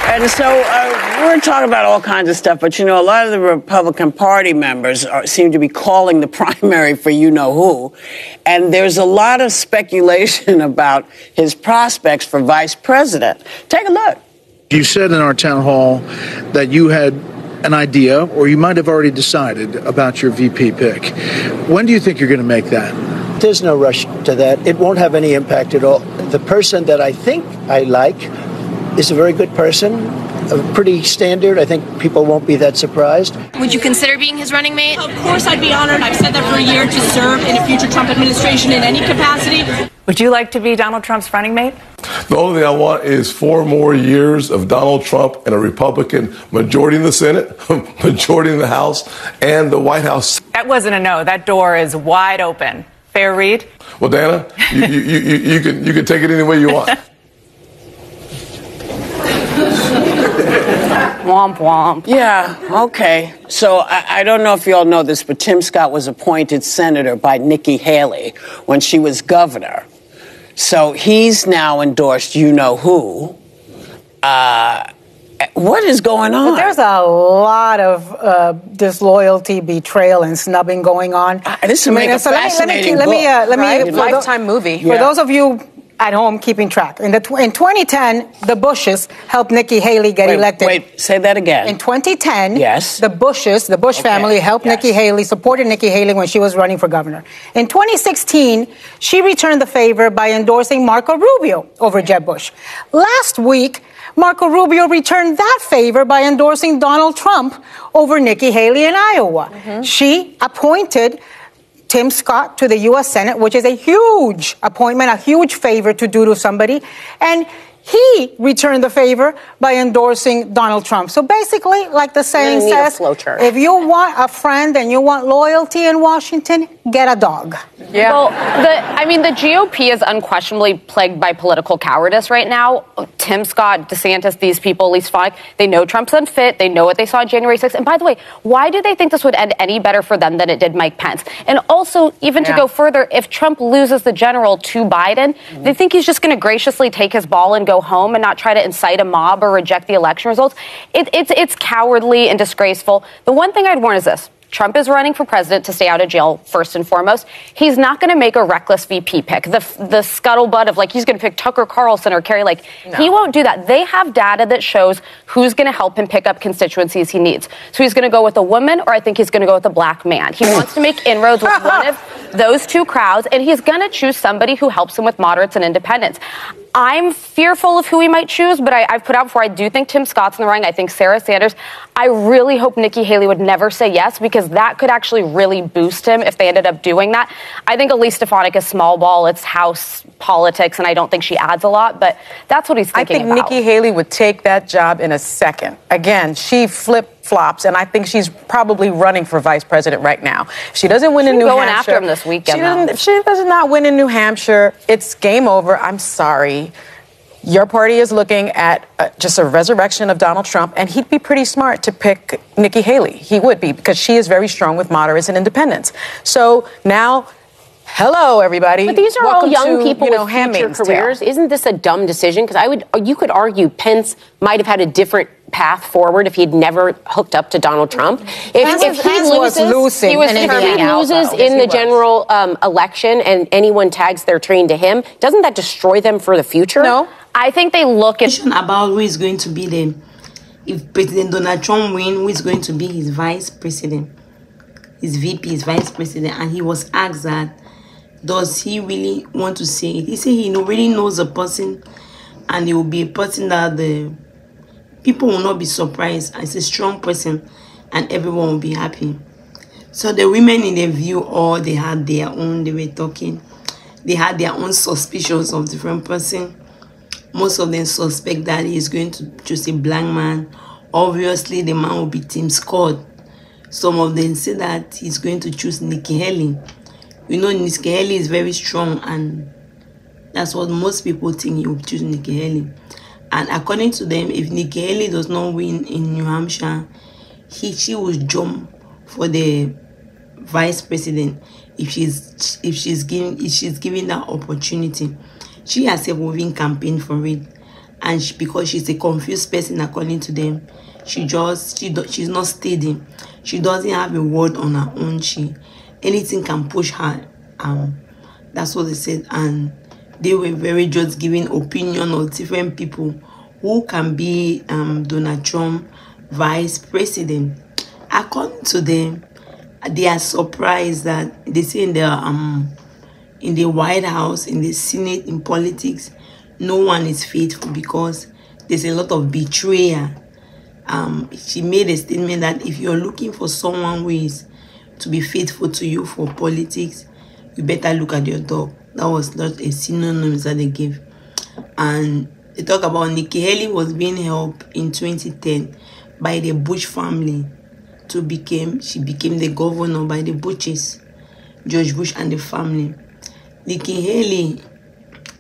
And so we're talking about all kinds of stuff, but, you know, a lot of the Republican Party members seem to be calling the primary for you-know-who, and there's a lot of speculation about his prospects for vice president. Take a look. You said in our town hall that you had an idea, or you might have already decided about your VP pick. When do you think you're going to make that? There's no rush to that. It won't have any impact at all. The person that I think I like is a very good person, pretty standard. I think people won't be that surprised. Would you consider being his running mate? Of course I'd be honored. I've said that for a year, to serve in a future Trump administration in any capacity. Would you like to be Donald Trump's running mate? The only thing I want is 4 more years of Donald Trump and a Republican majority in the Senate, majority in the House, and the White House. That wasn't a no. That door is wide open. Fair read? Well, Dana, you can take it any way you want. Womp womp. Yeah, okay. So I don't know if you all know this, but Tim Scott was appointed senator by Nikki Haley when she was governor. So he's now endorsed you-know-who. What is going on? But there's a lot of disloyalty, betrayal, and snubbing going on. This will make a fascinating book. Lifetime movie. For those of you at home keeping track, in 2010, the Bushes helped Nikki Haley get elected. Wait, say that again. In 2010, yes, the Bush family helped Nikki Haley, supported Nikki Haley when she was running for governor. In 2016, she returned the favor by endorsing Marco Rubio over Jeb Bush. Last week, Marco Rubio returned that favor by endorsing Donald Trump over Nikki Haley in Iowa. She appointed Tim Scott to the U.S. Senate, which is a huge appointment, a huge favor to do to somebody. And he returned the favor by endorsing Donald Trump. So basically, like the saying says, if you want a friend and you want loyalty in Washington, get a dog. Yeah. Well, the GOP is unquestionably plagued by political cowardice right now. Tim Scott, DeSantis, these people, at least 5, they know Trump's unfit. They know what they saw on January 6th. And by the way, why do they think this would end any better for them than it did Mike Pence? And also, even to go further, if Trump loses the general to Biden, they think he's just going to graciously take his ball and go home and not try to incite a mob or reject the election results. It's cowardly and disgraceful. The one thing I'd warn is this. Trump is running for president to stay out of jail, first and foremost. He's not going to make a reckless VP pick. The scuttlebutt of, like, he's going to pick Tucker Carlson or Kerry Lake. No. He won't do that. They have data that shows who's going to help him pick up constituencies he needs. So he's going to go with a woman, or I think he's going to go with a black man. He wants to make inroads with one of those two crowds, and he's going to choose somebody who helps him with moderates and independents. I'm fearful of who he might choose, but I've put out before, I do think Tim Scott's in the running. I think Sarah Sanders. I really hope Nikki Haley would never say yes, because that could actually really boost him if they ended up doing that. I think Elise Stefanik is small ball. It's House politics, and I don't think she adds a lot, but that's what he's thinking about. I think Nikki Haley would take that job in a second. Again, she flip-flops, and I think she's probably running for vice president right now. She doesn't win in New Hampshire. Going after him this weekend, she does not win in New Hampshire. It's game over. I'm sorry. Your party is looking at just a resurrection of Donald Trump, and he'd be pretty smart to pick Nikki Haley. He would be, because she is very strong with moderates and independents. So now, hello, everybody. But these are Welcome all young to, people with future careers. Isn't this a dumb decision? Because you could argue Pence might have had a different path forward if he'd never hooked up to Donald Trump. If he loses in the general election and anyone tags their train to him, doesn't that destroy them for the future? No. I think they look at about who is going to be the, if President Donald Trump wins, who is going to be his vice president, his VP, his vice president, and he was asked that, does he really want to say it? He said he really knows a person, and it will be a person that the people will not be surprised. It's a strong person, and everyone will be happy. So the women in the view, all they had their own, they were talking, they had their own suspicions of different person. Most of them suspect that he is going to choose a black man. Obviously, the man will be Tim Scott. Some of them say that he's going to choose Nikki Haley. You know, Nikki Haley is very strong, and that's what most people think he will choose Nikki Haley. And according to them, if Nikki Haley does not win in New Hampshire, she will jump for the vice president if she's given that opportunity. She herself will even campaign for it. and because she's a confused person according to them, she's not steady. She doesn't have a word on her own. Anything can push her. That's what they said, and they were very just giving opinion of different people who can be Donald Trump vice president. According to them, they are surprised that they say in the White House, in the Senate, in politics, no one is faithful because there's a lot of betrayal. She made a statement that if you're looking for someone who is to be faithful to you for politics, you better look at your dog. That was not a synonym that they gave. And they talk about Nikki Haley was being helped in 2010 by the Bush family she became the governor by the Bushes, George Bush and the family. Nikki Haley,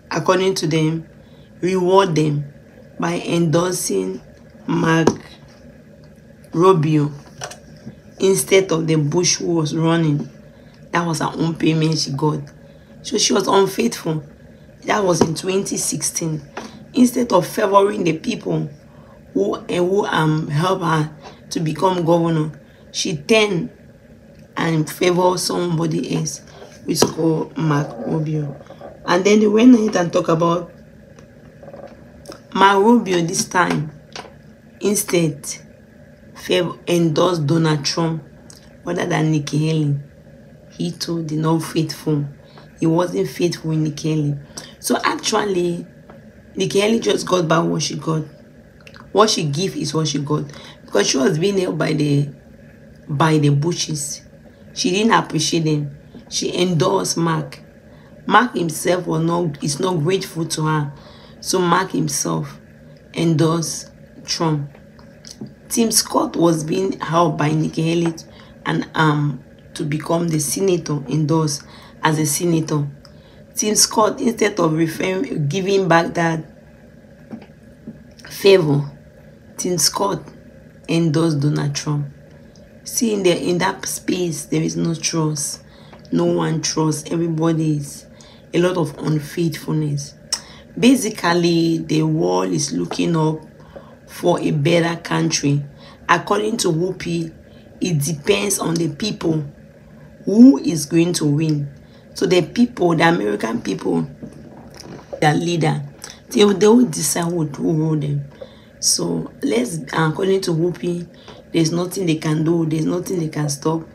according to them, reward them by endorsing Marco Rubio instead of the Bush who was running. That was her own payment she got. So she was unfaithful. That was in 2016. Instead of favoring the people who helped her to become governor, she turned and favored somebody else, which is called Marco Rubio. And then they went ahead and talk about Marco Rubio this time. Instead, endorsed Donald Trump rather than Nikki Haley. He too did not faithful. He wasn't faithful with Nikki Haley. So actually, Nikki Haley just got back what she got. What she gave is what she got. Because she was being held by the Bushes. She didn't appreciate them. She endorsed Mark. Mark himself is not grateful to her. So Mark himself endorsed Trump. Tim Scott was being held by Nikki Haley and to become the senator, endorsed as a senator. Tim Scott, instead of giving back that favor, Tim Scott endorsed Donald Trump. See, in that space, there is no trust. No one trusts. Everybody is a lot of unfaithfulness. Basically, the world is looking up for a better country. According to Whoopi, it depends on the people who is going to win. So the people, the American people, their leader, they will decide who rule them. So according to Whoopi, there's nothing they can do. There's nothing they can stop.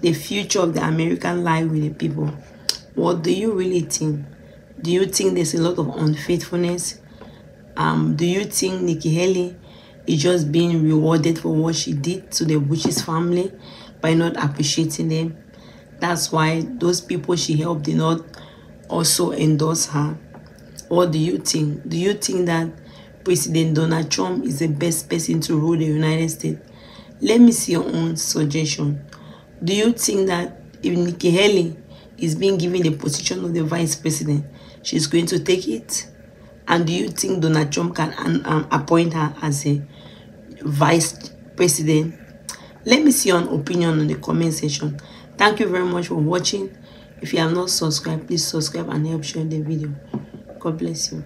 The future of the American lies with the people. What do you really think? Do you think there's a lot of unfaithfulness? Do you think Nikki Haley is just being rewarded for what she did to the Bush's family by not appreciating them? That's why those people she helped did not also endorse her. What do you think? Do you think that President Donald Trump is the best person to rule the United States? Let me see your own suggestion. Do you think that if Nikki Haley is being given the position of the vice president, she's going to take it? And do you think Donald Trump can appoint her as a vice president? Let me see your opinion in the comment section. Thank you very much for watching. If you have not subscribed, please subscribe and help share the video. God bless you.